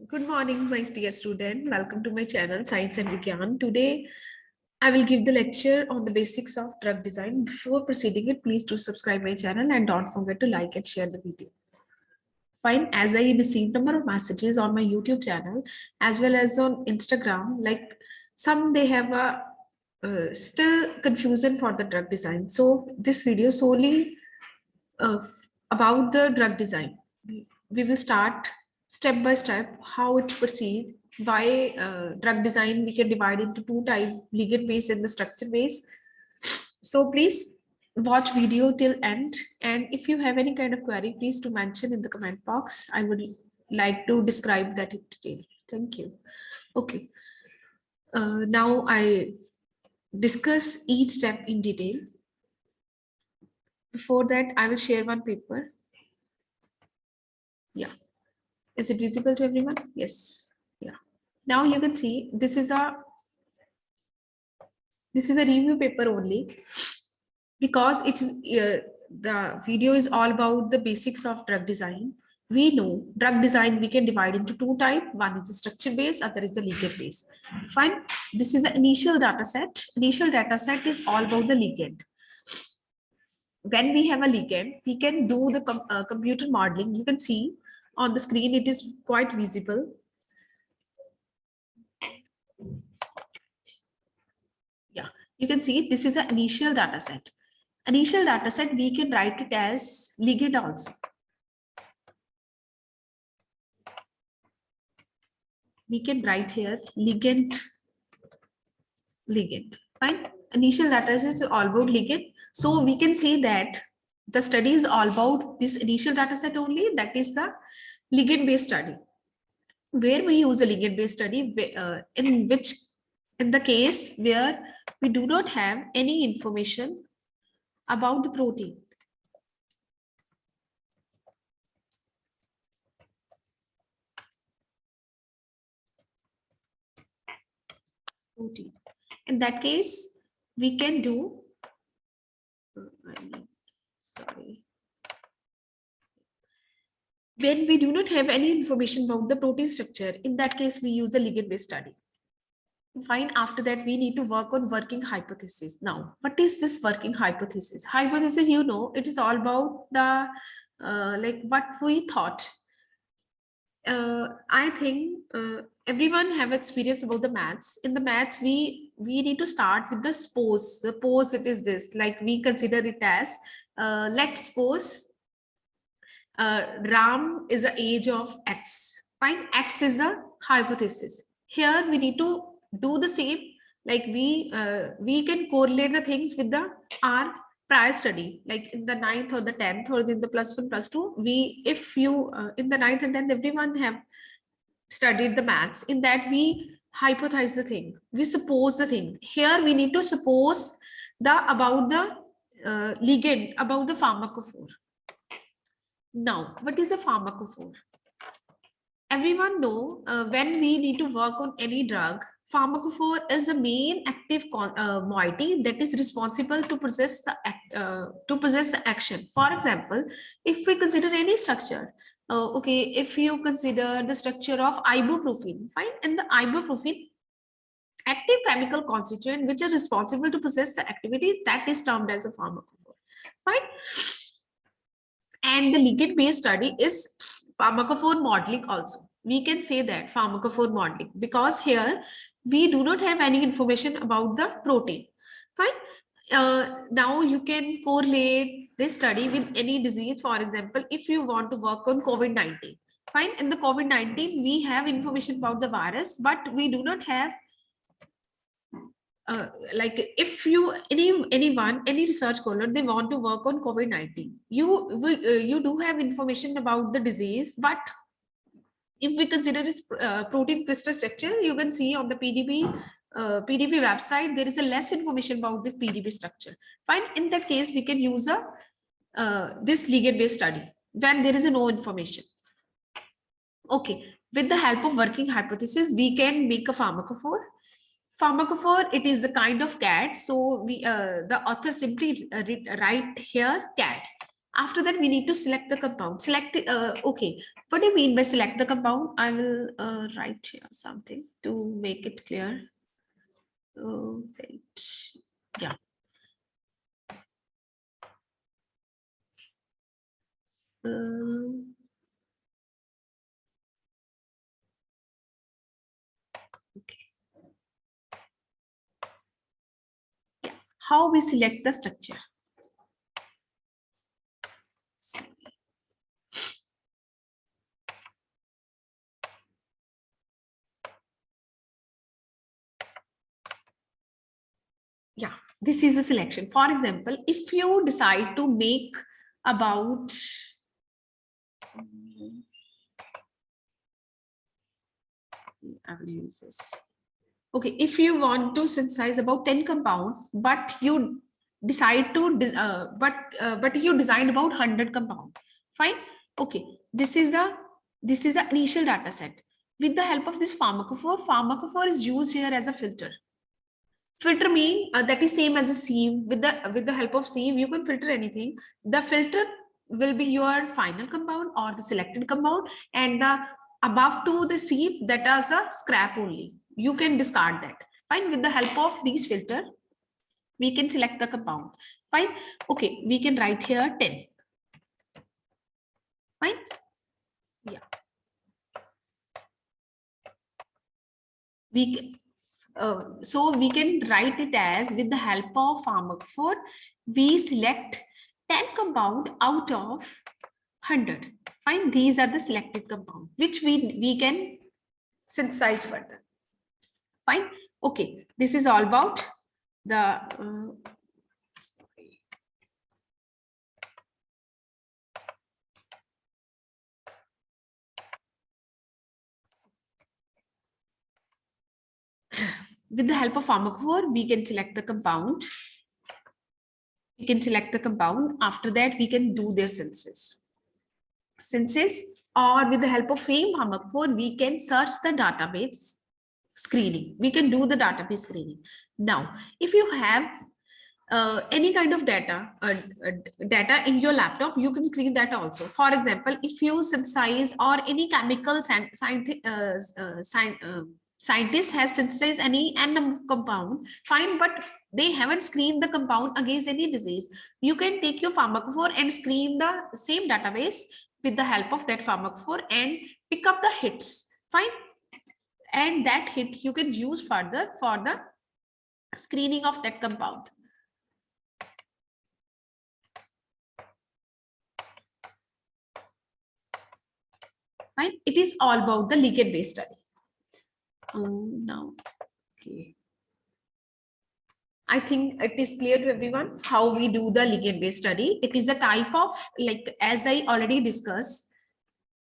Good morning, my dear student. Welcome to my channel, Science and Vigyan. Today, I will give the lecture on the basics of drug design. Before proceeding it, please do subscribe my channel and don't forget to like and share the video. Fine, as I received number of messages on my YouTube channel as well as on Instagram, like some they have a still confusion for the drug design. So this video solely uh, about the drug design. We will start step by step how it proceeds, why drug design we can divide into two types, ligand based and the structure based. So please watch video till end, and if you have any kind of query, please to mention in the comment box. I would like to describe that in detail. Thank you. Okay, now I discuss each step in detail. Before that, I will share one paper. Yeah. Is it visible to everyone? Yes. Yeah. Now you can see this is a review paper only because it's the video is all about the basics of drug design. We know drug design we can divide into two types. One is the structure based, other is the ligand based. Fine. This is the initial data set. Initial data set is all about the ligand. When we have a ligand, we can do the computer modeling. You can see on the screen, it is quite visible. Yeah, you can see this is an initial data set. Initial data set, we can write it as ligand also. We can write here ligand. Fine. Initial data set is all about ligand. So we can say that the study is all about this initial data set only. That is the ligand based study, where we use a ligand based study in the case where we do not have any information about the protein. In that case, we can do, sorry. When we do not have any information about the protein structure, in that case, we use the ligand based study. Fine. After that, we need to work on working hypothesis. Now, what is this working hypothesis? Hypothesis, you know, it is all about the like what we thought. I think everyone have experience about the maths. In the maths, we need to start with the suppose. Suppose it is this. Like we consider it as let's suppose Ram is the age of X. Fine. X is the hypothesis. Here we need to do the same. Like we can correlate the things with the our prior study, like in the 9th or the 10th or in the +1 +2. We, if you in the 9th and 10th, everyone have studied the maths. In that we hypothesize the thing, we suppose the thing. Here we need to suppose the about the ligand, about the pharmacophore. Now, what is the pharmacophore? Everyone know when we need to work on any drug, pharmacophore is the main active moiety that is responsible to possess the action. For example, if we consider any structure, okay, if you consider the structure of ibuprofen, fine, and the ibuprofen active chemical constituent which are responsible to possess the activity, that is termed as a pharmacophore, fine. And the ligand based study is pharmacophore modeling also. We can say that pharmacophore modeling because here we do not have any information about the protein. Fine. Now you can correlate this study with any disease. For example, if you want to work on COVID-19, fine. In the COVID-19, we have information about the virus, but we do not have like if you any research scholar, they want to work on COVID-19, you do have information about the disease, but if we consider this protein crystal structure, you can see on the PDB website there is a less information about the PDB structure. Fine. In that case, we can use a this ligand based study when there is no information. Okay, with the help of working hypothesis, we can make a pharmacophore. Pharmacophore, it is a kind of cat. So we the author simply write here cat. After that, we need to select the compound. Okay. What do you mean by select the compound? I will write here something to make it clear. Wait. Yeah. Okay. Yeah. How we select the structure? Yeah, this is a selection. For example, if you decide to make about I will use this. Okay, if you want to synthesize about 10 compounds, but you decide to but you designed about 100 compound. Fine. Okay, this is the initial data set. With the help of this pharmacophore is used here as a filter. Filter mean that is same as a sieve. With the help of sieve, you can filter anything. The filter will be your final compound or the selected compound, and the above to the sieve, that is the scrap only. You can discard that. Fine. With the help of these filter, we can select the compound. Fine. Okay, we can write here 10. Fine. Yeah. So we can write it as, with the help of pharmacophore, we select 10 compound out of 100. Fine. These are the selected compound which we can synthesize further. Fine. Okay. This is all about the sorry. With the help of pharmacophore, we can select the compound. We can select the compound. After that, we can do their synthesis. Or with the help of same pharmacophore, we can search the database screening. We can do the database screening. Now, if you have any kind of data in your laptop, you can screen that also. For example, if you synthesize or any chemical scientist has synthesized any n compound, fine, but they haven't screened the compound against any disease. You can take your pharmacophore and screen the same database with the help of that pharmacophore and pick up the hits. Fine. And that hit you can use further for the screening of that compound. Right? It is all about the ligand-based study. Now, okay. I think it is clear to everyone how we do the ligand-based study. It is a type of, like, as I already discussed.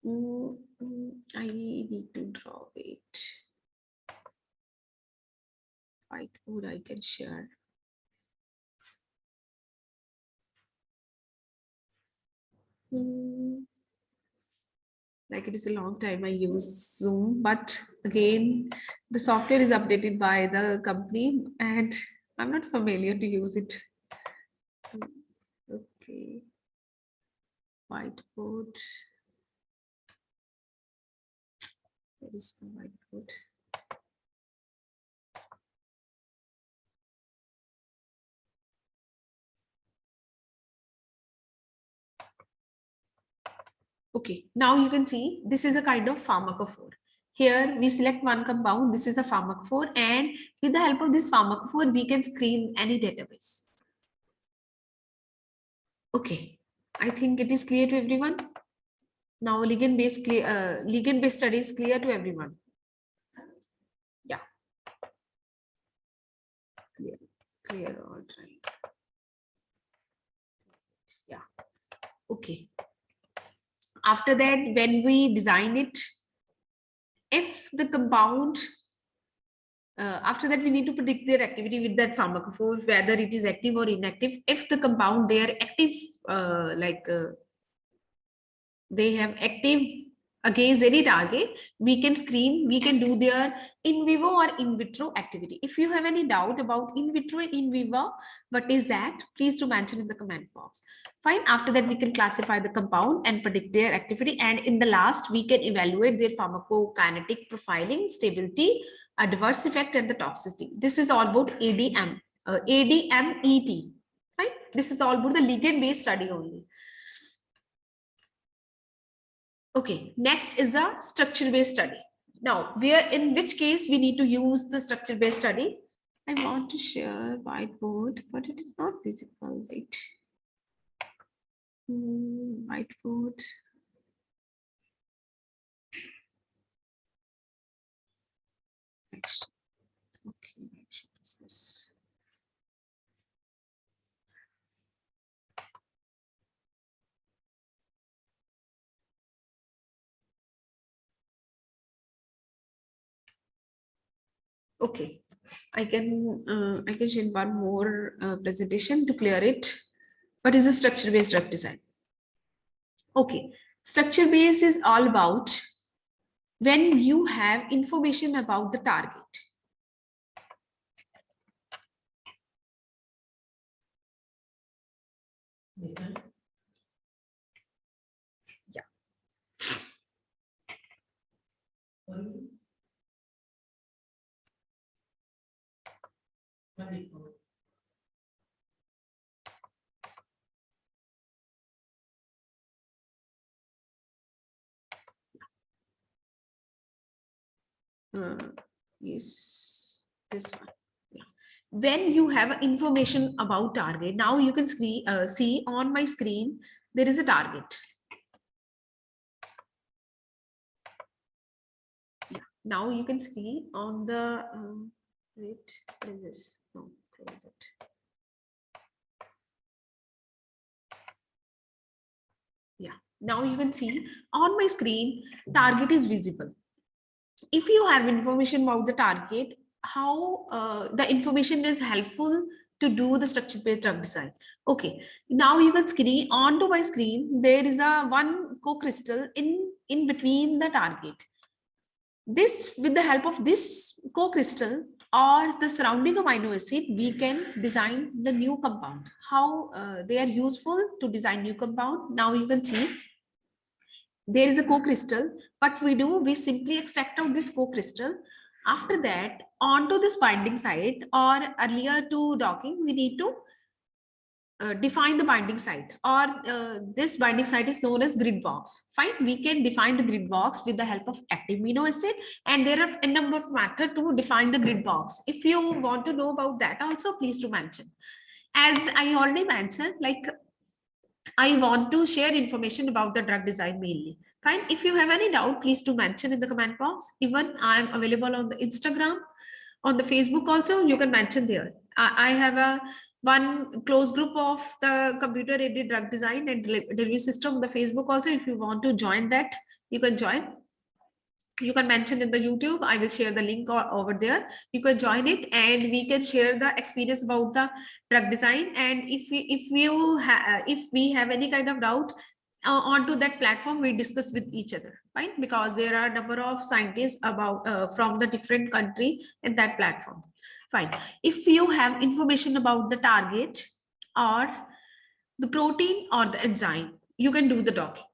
I need to draw it. Whiteboard I can share. Like, it is a long time I use Zoom, but again, the software is updated by the company and I'm not familiar to use it. Okay. Whiteboard. Where is the whiteboard? Okay, now you can see this is a kind of pharmacophore. Here we select one compound, this is a pharmacophore, and with the help of this pharmacophore, we can screen any database. Okay, I think it is clear to everyone. Now ligand-based study is clear to everyone. Yeah. Clear, all right. Yeah. Okay. After that, when we design it, if the compound, after that we need to predict their activity with that pharmacophore, whether it is active or inactive. If the compound, they are active, they have active against any target, we can screen, we can do their in vivo or in vitro activity. If you have any doubt about in vitro, in vivo, what is that? Please do mention in the comment box. Fine. After that, we can classify the compound and predict their activity. And in the last, we can evaluate their pharmacokinetic profiling, stability, adverse effect, and the toxicity. This is all about ADM, ADMET. Right? This is all about the ligand-based study only. Okay, next is a structure-based study. Now, in which case we need to use the structure-based study. I want to share whiteboard, but it is not visible. Wait. Whiteboard. Okay, okay, I can share one more presentation to clear it. What is a structure-based drug design? Okay, structure-based is all about when you have information about the target. Yeah. Is this one. Yeah. When you have information about target, now you can see on my screen, there is a target. Yeah. Now you can see on the, wait, what is this? No, close it. Yeah. Now you can see on my screen, target is visible. If you have information about the target, how the information is helpful to do the structure-based drug design. Okay, now you can screen onto my screen. There is a one co-crystal in between the target. This, with the help of this co-crystal or the surrounding amino acid, we can design the new compound. How they are useful to design new compound. Now you can see there is a co-crystal. What we do, we simply extract out this co-crystal. After that, onto this binding site, or earlier to docking, we need to define the binding site, or this binding site is known as grid box. Fine, we can define the grid box with the help of active amino acid, and there are a number of methods to define the grid box. If you want to know about that also, please do mention. As I already mentioned, like I want to share information about the drug design mainly. Fine. If you have any doubt, please do mention in the comment box. Even I'm available on the Instagram, on the Facebook also, you can mention there. I have one close group of the computer-aided drug design and delivery system, the Facebook also. If you want to join that, you can join. You can mention in the YouTube. I will share the link over there. You can join it, and we can share the experience about the drug design. And if we have any kind of doubt onto that platform, we discuss with each other, right? Because there are a number of scientists about from the different country in that platform. Fine. If you have information about the target or the protein or the enzyme, you can do the docking.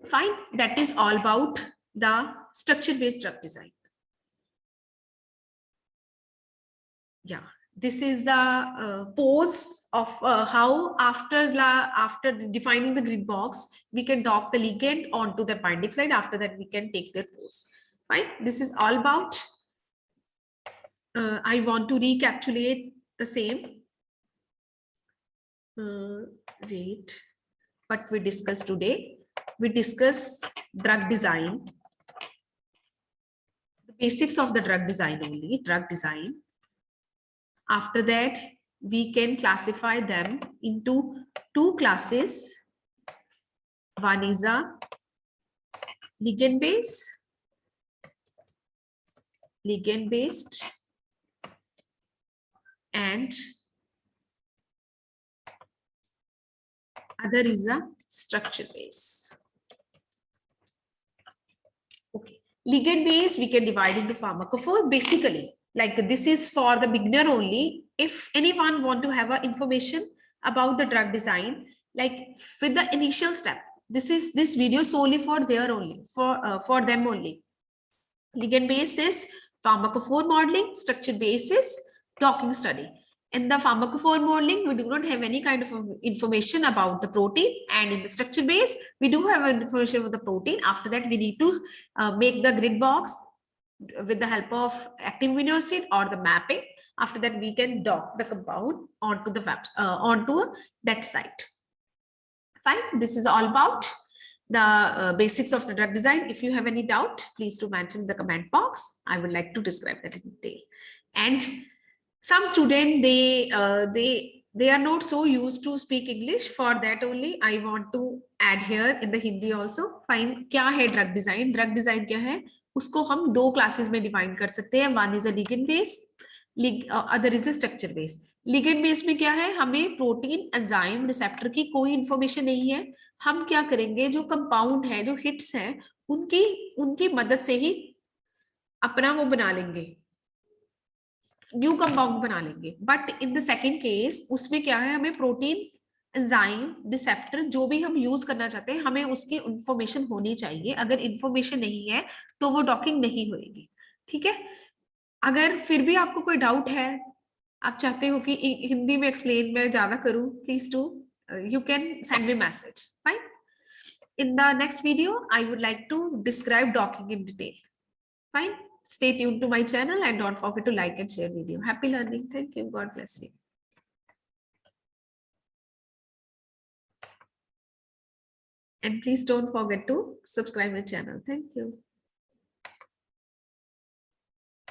Fine. That is all about the structure-based drug design. Yeah, this is the pose of how after defining the grid box, we can dock the ligand onto the binding site. After that, we can take their pose. Fine. This is all about. I want to recapitulate the same. Wait, what we discussed today. We discussed drug design. Basics of the drug design only, drug design. After that, we can classify them into two classes. One is a ligand based, and other is a structure based. Ligand base we can divide into pharmacophore. Basically, like this is for the beginner only. If anyone want to have a information about the drug design, like with the initial step, this video solely for their only, for them only. Ligand base is pharmacophore modeling, structure base is docking study. In the pharmacophore modeling, we do not have any kind of information about the protein, and in the structure base, we do have information about the protein. After that, we need to make the grid box with the help of active amino acid or the mapping. After that, we can dock the compound onto the onto that site. Fine. This is all about the basics of the drug design. If you have any doubt, please do mention in the comment box. I would like to describe that in detail. And some student, they are not so used to speak English. For that only I want to add here in the Hindi also. Fine. क्या है drug design? Drug design क्या है? उसको हम दो classes में define कर सकते हैं. One is a ligand base, other is a structure base. Ligand base में क्या है, हमें प्रोटीन, एंजाइम, रिसेप्टर की कोई इंफॉर्मेशन नहीं है. हम क्या करेंगे, जो कंपाउंड है, जो हिट्स हैं, उनकी मदद से ही अपना वो बना लेंगे, न्यू कंपाउंड बना लेंगे. But in the second case उसमें क्या है, हमें प्रोटीन, एंजाइम, रिसेप्टर जो भी हम यूज करना चाहते हैं, हमें उसकी इंफॉर्मेशन होनी चाहिए. अगर इंफॉर्मेशन नहीं है तो वो डॉकिंग नहीं होगी. ठीक है. अगर फिर भी आपको कोई डाउट है, आप चाहते हो कि हिंदी में एक्सप्लेन मैं ज्यादा करूं, please do, you can send me message. Fine. In the next video I would like to describe docking in detail. Fine. Stay tuned to my channel and don't forget to like and share video. Happy learning. Thank you. God bless you. And please don't forget to subscribe my channel. Thank you.